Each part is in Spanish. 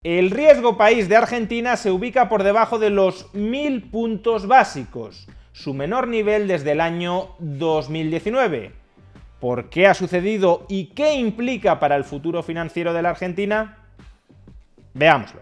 El riesgo país de Argentina se ubica por debajo de los 1000 puntos básicos, su menor nivel desde el año 2019. ¿Por qué ha sucedido y qué implica para el futuro financiero de la Argentina? Veámoslo.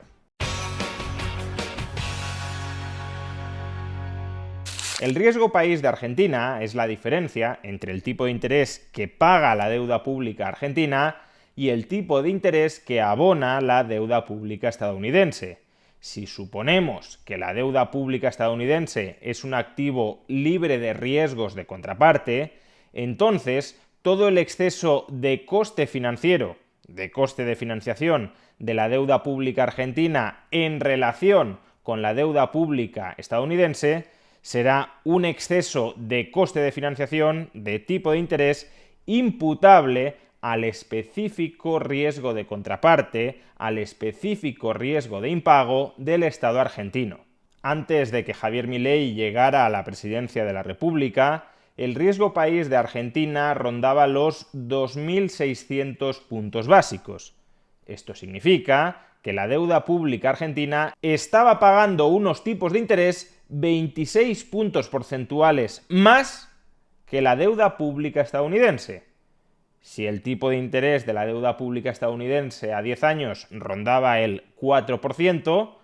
El riesgo país de Argentina es la diferencia entre el tipo de interés que paga la deuda pública argentina y el tipo de interés que abona la deuda pública estadounidense. Si suponemos que la deuda pública estadounidense es un activo libre de riesgos de contraparte, entonces todo el exceso de coste financiero, de coste de financiación de la deuda pública argentina en relación con la deuda pública estadounidense será un exceso de coste de financiación de tipo de interés imputable al específico riesgo de contraparte, al específico riesgo de impago del Estado argentino. Antes de que Javier Milei llegara a la presidencia de la República, el riesgo país de Argentina rondaba los 2.600 puntos básicos. Esto significa que la deuda pública argentina estaba pagando unos tipos de interés 26 puntos porcentuales más que la deuda pública estadounidense. Si el tipo de interés de la deuda pública estadounidense a 10 años rondaba el 4%,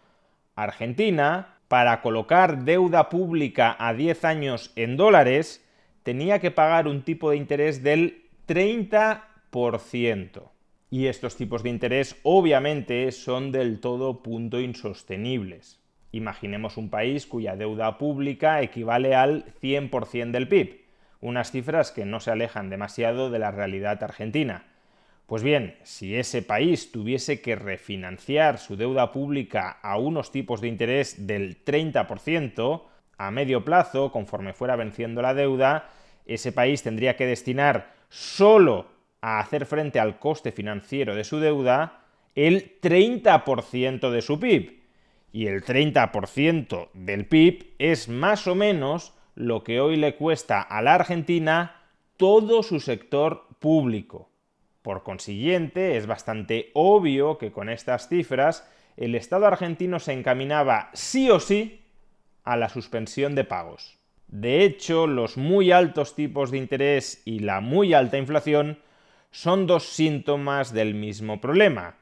Argentina, para colocar deuda pública a 10 años en dólares, tenía que pagar un tipo de interés del 30%. Y estos tipos de interés obviamente son del todo punto insostenibles. Imaginemos un país cuya deuda pública equivale al 100% del PIB, unas cifras que no se alejan demasiado de la realidad argentina. Pues bien, si ese país tuviese que refinanciar su deuda pública a unos tipos de interés del 30%, a medio plazo, conforme fuera venciendo la deuda, ese país tendría que destinar solo a hacer frente al coste financiero de su deuda el 30% de su PIB. Y el 30% del PIB es más o menos lo que hoy le cuesta a la Argentina todo su sector público. Por consiguiente, es bastante obvio que con estas cifras el Estado argentino se encaminaba sí o sí a la suspensión de pagos. De hecho, los muy altos tipos de interés y la muy alta inflación son dos síntomas del mismo problema.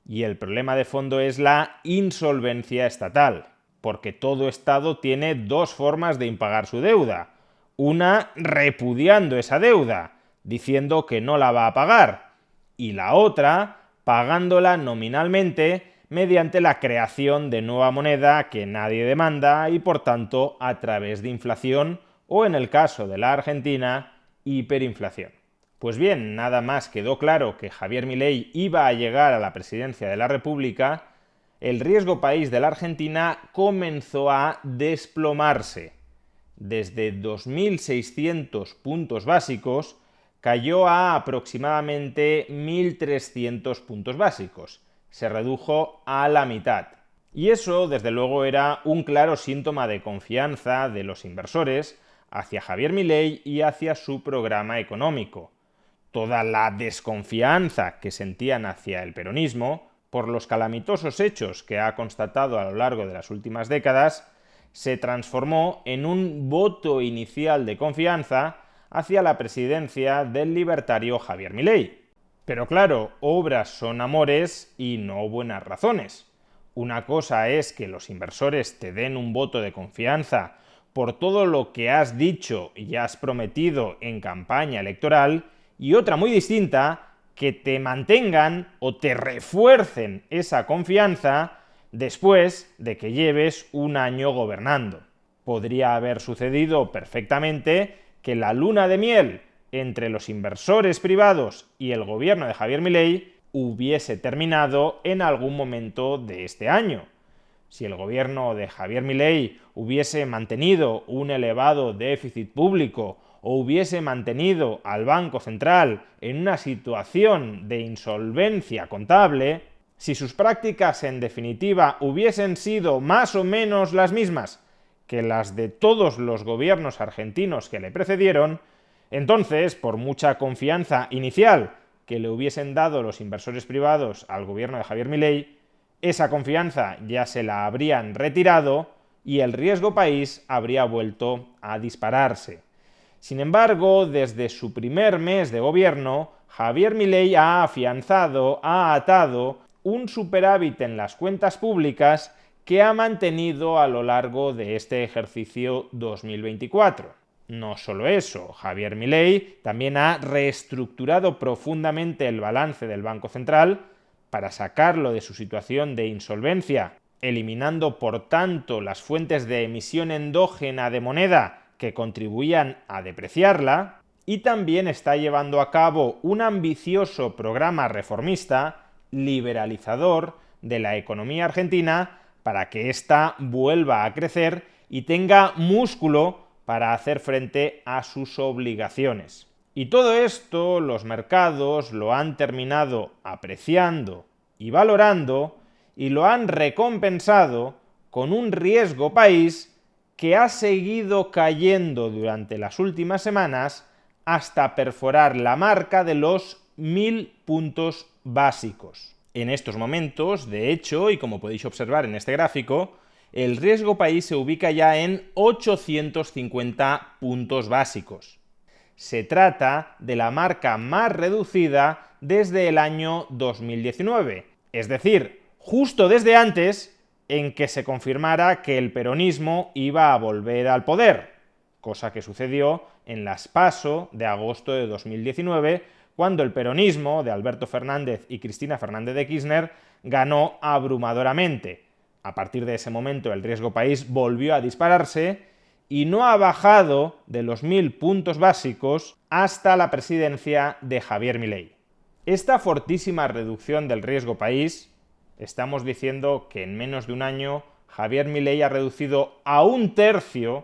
Y el problema de fondo es la insolvencia estatal, porque todo Estado tiene dos formas de impagar su deuda. Una, repudiando esa deuda, diciendo que no la va a pagar, y la otra, pagándola nominalmente mediante la creación de nueva moneda que nadie demanda y, por tanto, a través de inflación o, en el caso de la Argentina, hiperinflación. Pues bien, nada más quedó claro que Javier Milei iba a llegar a la presidencia de la República, el riesgo país de la Argentina comenzó a desplomarse. Desde 2.600 puntos básicos cayó a aproximadamente 1.300 puntos básicos. Se redujo a la mitad. Y eso, desde luego, era un claro síntoma de confianza de los inversores hacia Javier Milei y hacia su programa económico. Toda la desconfianza que sentían hacia el peronismo, por los calamitosos hechos que ha constatado a lo largo de las últimas décadas, se transformó en un voto inicial de confianza hacia la presidencia del libertario Javier Milei. Pero claro, obras son amores y no buenas razones. Una cosa es que los inversores te den un voto de confianza por todo lo que has dicho y has prometido en campaña electoral, y otra muy distinta, que te mantengan o te refuercen esa confianza después de que lleves un año gobernando. Podría haber sucedido perfectamente que la luna de miel entre los inversores privados y el gobierno de Javier Milei hubiese terminado en algún momento de este año. Si el gobierno de Javier Milei hubiese mantenido un elevado déficit público o hubiese mantenido al Banco Central en una situación de insolvencia contable, si sus prácticas en definitiva hubiesen sido más o menos las mismas que las de todos los gobiernos argentinos que le precedieron, entonces, por mucha confianza inicial que le hubiesen dado los inversores privados al gobierno de Javier Milei, esa confianza ya se la habrían retirado y el riesgo país habría vuelto a dispararse. Sin embargo, desde su primer mes de gobierno, Javier Milei ha afianzado, ha atado un superávit en las cuentas públicas que ha mantenido a lo largo de este ejercicio 2024. No solo eso, Javier Milei también ha reestructurado profundamente el balance del Banco Central para sacarlo de su situación de insolvencia, eliminando por tanto las fuentes de emisión endógena de moneda que contribuían a depreciarla, y también está llevando a cabo un ambicioso programa reformista, liberalizador de la economía argentina para que ésta vuelva a crecer y tenga músculo para hacer frente a sus obligaciones. Y todo esto los mercados lo han terminado apreciando y valorando y lo han recompensado con un riesgo país que ha seguido cayendo durante las últimas semanas hasta perforar la marca de los 1000 puntos básicos. En estos momentos, de hecho, y como podéis observar en este gráfico, el riesgo país se ubica ya en 850 puntos básicos. Se trata de la marca más reducida desde el año 2019, es decir, justo desde antes en que se confirmara que el peronismo iba a volver al poder, cosa que sucedió en las PASO de agosto de 2019, cuando el peronismo de Alberto Fernández y Cristina Fernández de Kirchner ganó abrumadoramente. A partir de ese momento el riesgo país volvió a dispararse y no ha bajado de los 1000 puntos básicos hasta la presidencia de Javier Milei. Esta fortísima reducción del riesgo país, estamos diciendo que en menos de un año Javier Milei ha reducido a 1/3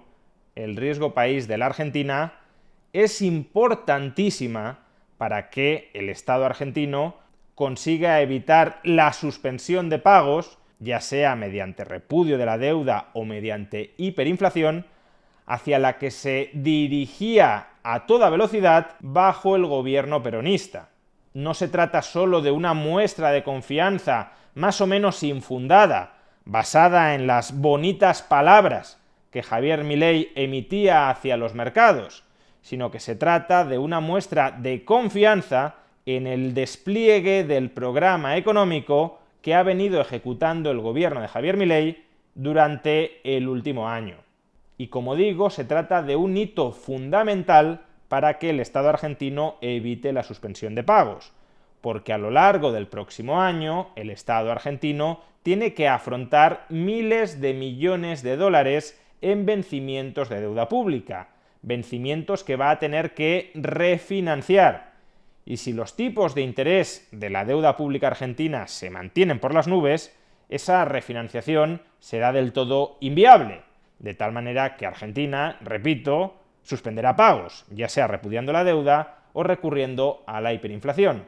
el riesgo país de la Argentina, es importantísima para que el Estado argentino consiga evitar la suspensión de pagos, ya sea mediante repudio de la deuda o mediante hiperinflación, hacia la que se dirigía a toda velocidad bajo el gobierno peronista. No se trata solo de una muestra de confianza más o menos infundada, basada en las bonitas palabras que Javier Milei emitía hacia los mercados, sino que se trata de una muestra de confianza en el despliegue del programa económico que ha venido ejecutando el gobierno de Javier Milei durante el último año. Y como digo, se trata de un hito fundamental para que el Estado argentino evite la suspensión de pagos, porque a lo largo del próximo año el Estado argentino tiene que afrontar miles de millones de dólares en vencimientos de deuda pública, vencimientos que va a tener que refinanciar. Y si los tipos de interés de la deuda pública argentina se mantienen por las nubes, esa refinanciación será del todo inviable, de tal manera que Argentina, repito, suspenderá pagos, ya sea repudiando la deuda o recurriendo a la hiperinflación.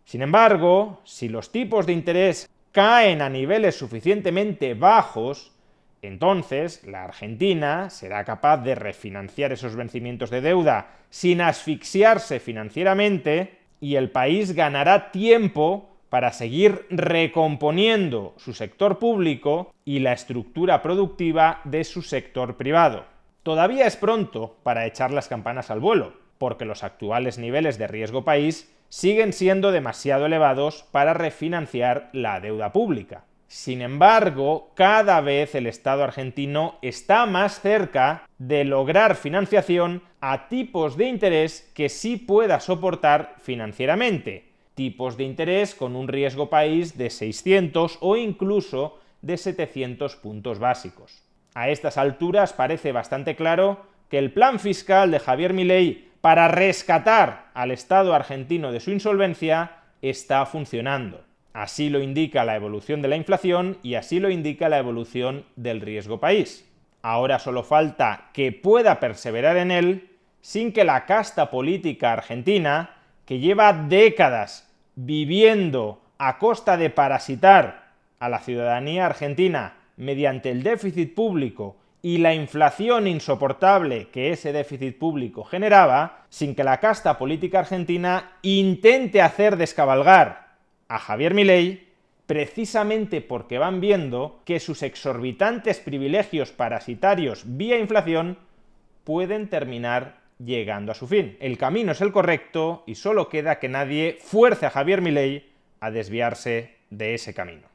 Sin embargo, si los tipos de interés caen a niveles suficientemente bajos, entonces la Argentina será capaz de refinanciar esos vencimientos de deuda sin asfixiarse financieramente y el país ganará tiempo para seguir recomponiendo su sector público y la estructura productiva de su sector privado. Todavía es pronto para echar las campanas al vuelo, porque los actuales niveles de riesgo país siguen siendo demasiado elevados para refinanciar la deuda pública. Sin embargo, cada vez el Estado argentino está más cerca de lograr financiación a tipos de interés que sí pueda soportar financieramente, tipos de interés con un riesgo país de 600 o incluso de 700 puntos básicos. A estas alturas parece bastante claro que el plan fiscal de Javier Milei para rescatar al Estado argentino de su insolvencia está funcionando. Así lo indica la evolución de la inflación y así lo indica la evolución del riesgo país. Ahora solo falta que pueda perseverar en él sin que la casta política argentina, que lleva décadas viviendo a costa de parasitar a la ciudadanía argentina mediante el déficit público y la inflación insoportable que ese déficit público generaba, sin que la casta política argentina intente hacer descabalgar a Javier Milei, precisamente porque van viendo que sus exorbitantes privilegios parasitarios vía inflación pueden terminar llegando a su fin. El camino es el correcto y solo queda que nadie fuerce a Javier Milei a desviarse de ese camino.